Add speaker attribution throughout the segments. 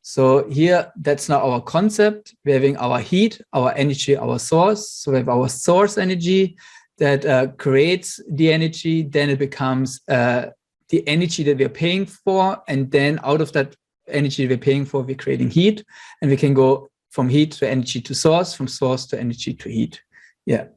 Speaker 1: So here, that's now our concept. We're having our heat, our energy, our source. So we have our source energy that creates the energy. Then it becomes the energy that we're paying for. And then out of that energy we're paying for, we're creating heat. And we can go from heat to energy to source, from source to energy to heat. Yeah.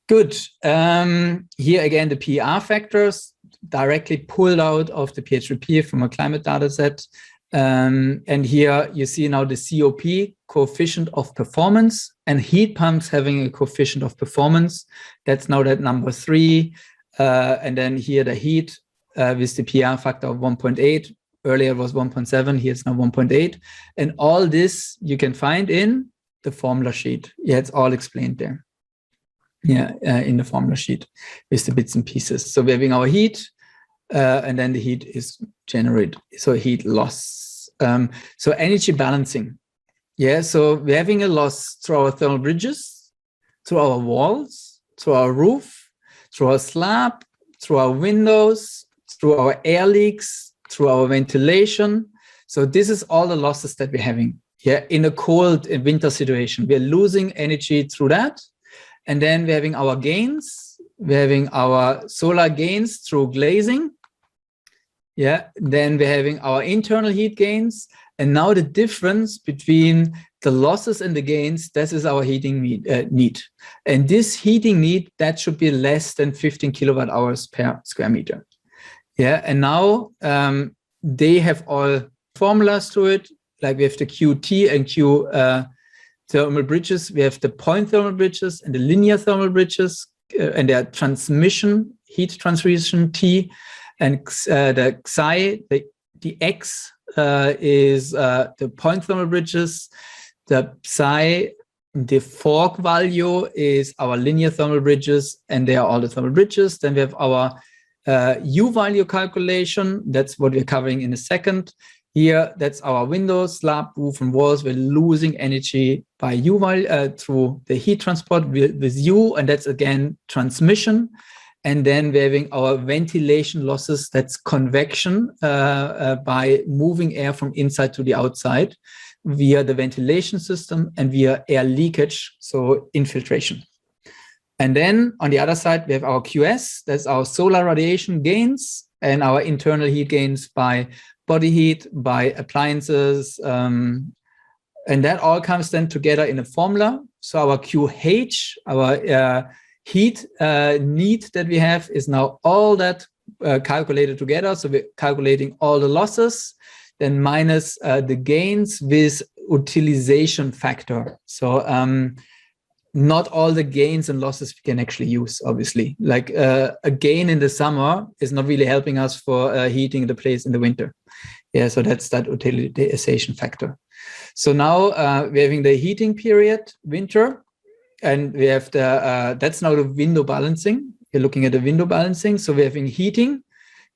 Speaker 1: Good. Here again, the PER factors directly pulled out of the PH3P from a climate data set. And here you see now the COP, coefficient of performance, and heat pumps having a coefficient of performance. That's now that number 3. And then here the heat with the PER factor of 1.8. Earlier it was 1.7, here it's now 1.8. And all this you can find in the formula sheet. Yeah, it's all explained there. Yeah, in the formula sheet with the bits and pieces. So we're having our heat, and then the heat is generated, so heat loss. So energy balancing. Yeah, so we're having a loss through our thermal bridges, through our walls, through our roof, through our slab, through our windows, through our air leaks, through our ventilation. So this is all the losses that we're having. Yeah, in a cold winter situation, we're losing energy through that. And then we're having our gains. We're having our solar gains through glazing. Yeah, then we're having our internal heat gains. And now the difference between the losses and the gains, this is our heating need. And this heating need, that should be less than 15 kilowatt hours per square meter. Yeah, and now they have all formulas to it, like we have the QT and Q thermal bridges. We have the point thermal bridges and the linear thermal bridges, and their transmission, heat transmission T, and the Xi, the X is the point thermal bridges. The Psi, the fork value is our linear thermal bridges, and they are all the thermal bridges. Then we have our U value calculation. That's what we're covering in a second. Here, that's our windows, slab, roof, and walls. We're losing energy by U value through the heat transport with U, and that's again transmission. And then we're having our ventilation losses. That's convection by moving air from inside to the outside via the ventilation system and via air leakage, so infiltration. And then on the other side, we have our QS. That's our solar radiation gains and our internal heat gains by body heat, by appliances. And that all comes then together in a formula. So our QH, our heat need that we have is now all that calculated together. So we're calculating all the losses, then minus the gains with utilization factor. So not all the gains and losses we can actually use, obviously. Like a gain in the summer is not really helping us for heating the place in the winter. Yeah, so that's that utilization factor. So now we're having the heating period, winter, and we have the, that's now the window balancing. You're looking at the window balancing. So we're having heating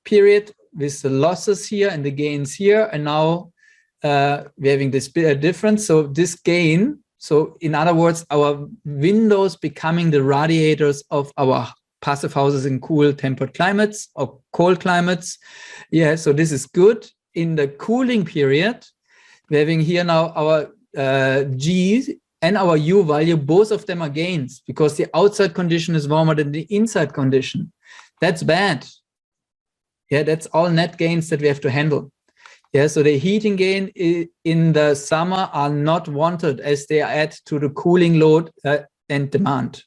Speaker 1: period with the losses here and the gains here. And now we're having this difference. So this gain, so in other words, our windows becoming the radiators of our passive houses in cool temperate climates or cold climates. Yeah, so this is good. In the cooling period, we're having here now our G and our U value, both of them are gains because the outside condition is warmer than the inside condition. That's bad. Yeah, that's all net gains that we have to handle. Yeah, so the heating gain in the summer are not wanted as they add to the cooling load and demand.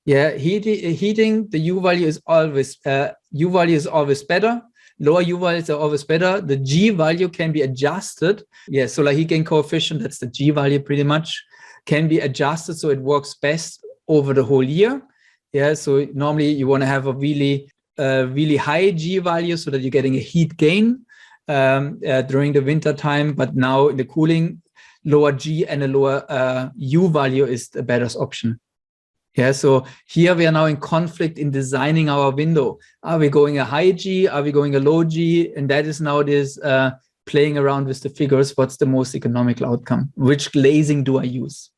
Speaker 1: Yeah, heating, the U value is always better. Lower U values are always better. The G value can be adjusted. Yeah, solar heat gain coefficient, that's the G value pretty much, can be adjusted so it works best over the whole year. Yeah, so normally you want to have a really high G value so that you're getting a heat gain during the winter time. But now in the cooling, lower G and a lower U value is the better option. Yeah, so here we are now in conflict in designing our window. Are we going a high G? Are we going a low G? And that is now this playing around with the figures. What's the most economical outcome? Which glazing do I use?